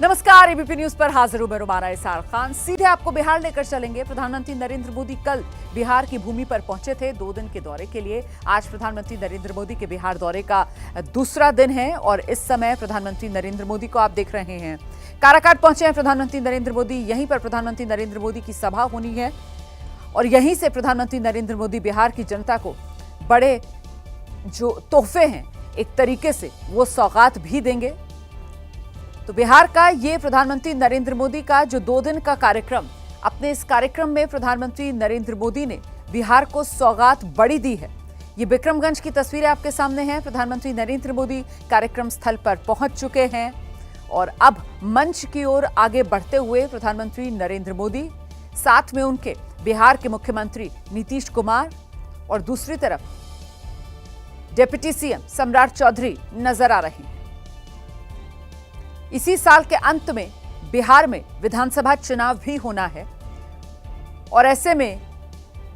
नमस्कार, ABP news पर हाजिर हूं मैं रुमाना इसार खान। सीधे आपको बिहार लेकर चलेंगे। प्रधानमंत्री नरेंद्र मोदी कल बिहार की भूमि पर पहुंचे थे 2 दिन के दौरे के लिए। आज प्रधानमंत्री नरेंद्र मोदी के बिहार दौरे का दूसरा दिन है और इस समय प्रधानमंत्री नरेंद्र मोदी को आप देख रहे हैं काराकाट पहुंचे हैं प्रधानमंत्री नरेंद्र मोदी। यहीं पर प्रधानमंत्री नरेंद्र मोदी की सभा होनी है और यहीं से प्रधानमंत्री नरेंद्र मोदी बिहार की जनता को बड़े जो तोहफे हैं एक तरीके से वो सौगात भी देंगे। तो बिहार का ये प्रधानमंत्री नरेंद्र मोदी का जो 2 दिन का कार्यक्रम, अपने इस कार्यक्रम में प्रधानमंत्री नरेंद्र मोदी ने बिहार को सौगात बड़ी दी है। ये विक्रमगंज की तस्वीरें आपके सामने हैं। प्रधानमंत्री नरेंद्र मोदी कार्यक्रम स्थल पर पहुंच चुके हैं और अब मंच की ओर आगे बढ़ते हुए प्रधानमंत्री नरेंद्र मोदी, साथ में उनके बिहार के मुख्यमंत्री नीतीश कुमार और दूसरी तरफ डिप्टी सीएम सम्राट चौधरी नजर आ रहे हैं। इसी साल के अंत में बिहार में विधानसभा चुनाव भी होना है और ऐसे में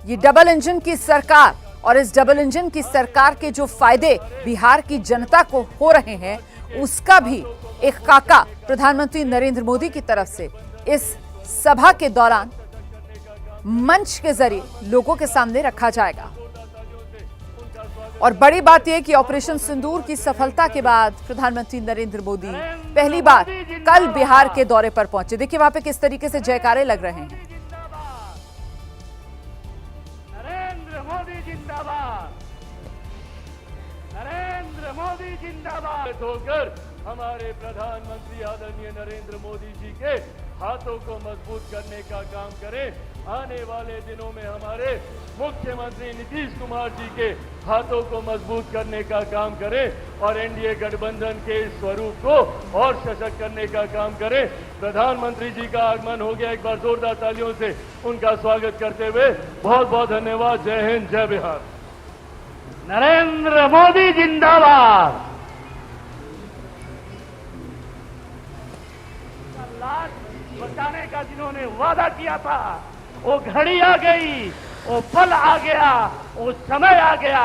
ये डबल इंजन की सरकार और इस डबल इंजन की सरकार के जो फायदे बिहार की जनता को हो रहे हैं उसका भी एक खाका प्रधानमंत्री नरेंद्र मोदी की तरफ से इस सभा के दौरान मंच के जरिए लोगों के सामने रखा जाएगा। और बड़ी बात यह कि ऑपरेशन सिंदूर की सफलता के बाद प्रधानमंत्री नरेंद्र मोदी पहली बार कल बिहार के दौरे पर पहुंचे। देखिए वहां पे किस तरीके से जयकारे लग रहे हैं। नरेंद्र मोदी जिंदाबाद, नरेंद्र मोदी जिंदाबाद होकर हमारे प्रधानमंत्री आदरणीय नरेंद्र मोदी जी के हाथों को मजबूत करने का काम करें। आने वाले दिनों में हमारे मुख्यमंत्री नीतीश कुमार जी के हाथों को मजबूत करने का काम करें और एनडीए गठबंधन के स्वरूप को और सशक्त करने का काम करें। प्रधानमंत्री जी का आगमन हो गया, एक बार जोरदार तालियों से उनका स्वागत करते हुए बहुत बहुत धन्यवाद। जय हिंद, जय बिहार। नरेंद्र मोदी जिंदाबाद। लाश बचाने का जिन्होंने वादा किया था वो घड़ी आ गई, वो पल आ गया, वो समय आ गया,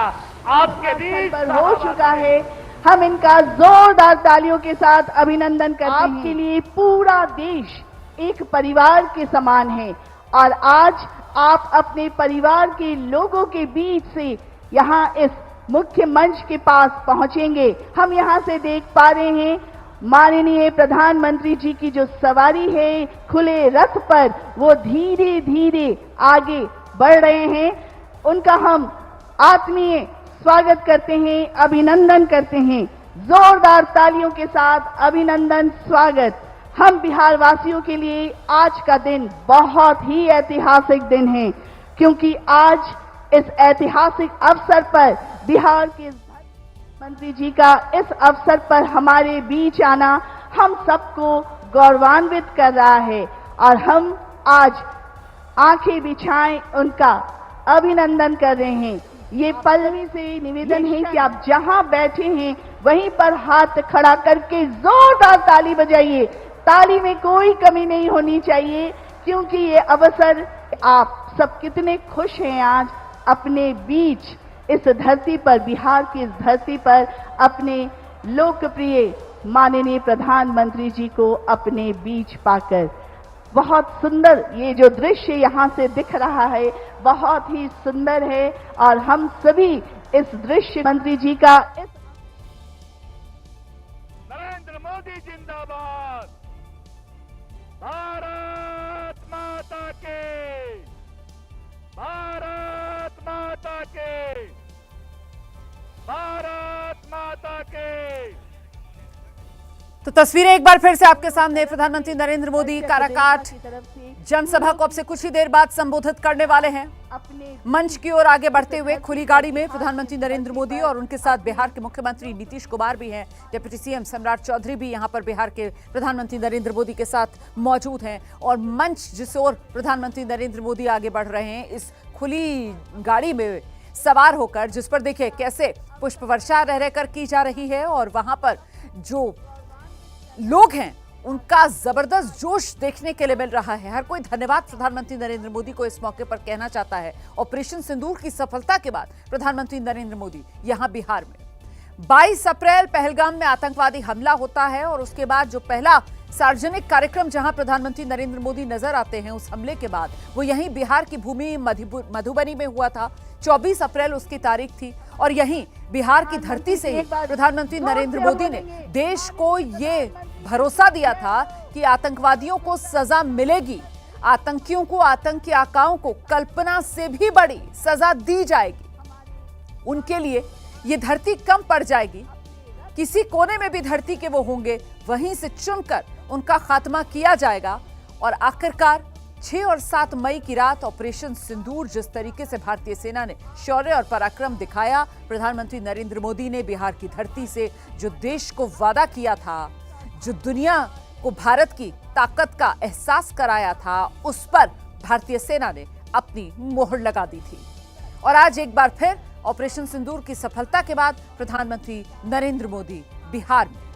आपके बीच पर हो चुका है। हम इनका जोरदार तालियों के साथ अभिनंदन करते हैं। आपके लिए पूरा देश एक परिवार के समान है और आज आप अपने परिवार के लोगों के बीच से यहाँ इस मुख्य मंच के पास पहुंचेंगे। हम यहाँ से देख पा रहे हैं माननीय प्रधानमंत्री जी की जो सवारी है खुले रथ पर, वो धीरे धीरे आगे बढ़ रहे हैं। उनका हम आत्मीय स्वागत करते हैं, अभिनंदन करते हैं। जोरदार तालियों के साथ अभिनंदन, स्वागत। हम बिहार वासियों के लिए आज का दिन बहुत ही ऐतिहासिक दिन है क्योंकि आज इस ऐतिहासिक अवसर पर बिहार के मंत्री जी का इस अवसर पर हमारे बीच आना हम सबको गौरवान्वित कर रहा है और हम आज आंखें बिछाएं उनका अभिनंदन कर रहे हैं। ये पल्लवी से निवेदन है कि आप जहां बैठे हैं वहीं पर हाथ खड़ा करके जोरदार ताली बजाइए। ताली में कोई कमी नहीं होनी चाहिए क्योंकि ये अवसर, आप सब कितने खुश हैं आज अपने बीच इस धरती पर, बिहार की इस धरती पर अपने लोकप्रिय माननीय प्रधानमंत्री जी को अपने बीच पाकर। बहुत सुंदर ये जो दृश्य यहाँ से दिख रहा है बहुत ही सुंदर है और हम सभी इस दृश्य मंत्री जी का नरेंद्र मोदी जिंदाबाद। भारत माता के, भारत माता के, भारत माता के। तो तस्वीरें एक बार फिर से आपके सामने। प्रधानमंत्री नरेंद्र मोदी काराकाट जनसभा को अब से कुछ ही देर बाद संबोधित करने वाले हैं। मंच की ओर आगे बढ़ते हुए खुली गाड़ी में प्रधानमंत्री नरेंद्र मोदी और उनके साथ बिहार के मुख्यमंत्री नीतीश कुमार भी हैं। डिप्टी सीएम सम्राट चौधरी भी यहां पर बिहार के प्रधानमंत्री नरेंद्र मोदी के साथ मौजूद हैं और मंच जिस ओर प्रधानमंत्री नरेंद्र मोदी आगे बढ़ रहे हैं इस खुली गाड़ी में सवार होकर, जिस पर देखिए कैसे पुष्प वर्षा रह रहकर की जा रही है और वहां पर जो लोग हैं उनका जबरदस्त जोश देखने के लिए मिल रहा है। हर कोई धन्यवाद प्रधानमंत्री नरेंद्र मोदी को इस मौके पर कहना चाहता है। ऑपरेशन सिंदूर की सफलता के बाद प्रधानमंत्री नरेंद्र मोदी यहां बिहार में 22 अप्रैल पहलगाम में आतंकवादी हमला होता है और उसके बाद जो पहला सार्वजनिक कार्यक्रम जहां प्रधानमंत्री नरेंद्र मोदी नजर आते हैं उस हमले के बाद वो यहीं बिहार की भूमि मधुबनी में हुआ था। 24 अप्रैल उसकी तारीख थी और यहीं बिहार की धरती से ही प्रधानमंत्री नरेंद्र मोदी ने देश को ये भरोसा दिया था कि आतंकवादियों को सजा मिलेगी, आतंकियों को, आतंकी आकाओं को कल्पना से भी बड़ी सजा दी जाएगी, उनके लिए ये धरती कम पड़ जाएगी, किसी कोने में भी धरती के वो होंगे वहीं से चुनकर उनका खात्मा किया जाएगा। और आखिरकार 6 और 7 मई की रात ऑपरेशन सिंदूर जिस तरीके से भारतीय सेना ने शौर्य और पराक्रम दिखाया, प्रधानमंत्री नरेंद्र मोदी ने बिहार की धरती से जो देश को वादा किया था, जो दुनिया को भारत की ताकत का एहसास कराया था, उस पर भारतीय सेना ने अपनी मोहर लगा दी थी। और आज एक बार फिर ऑपरेशन सिंदूर की सफलता के बाद प्रधानमंत्री नरेंद्र मोदी बिहार में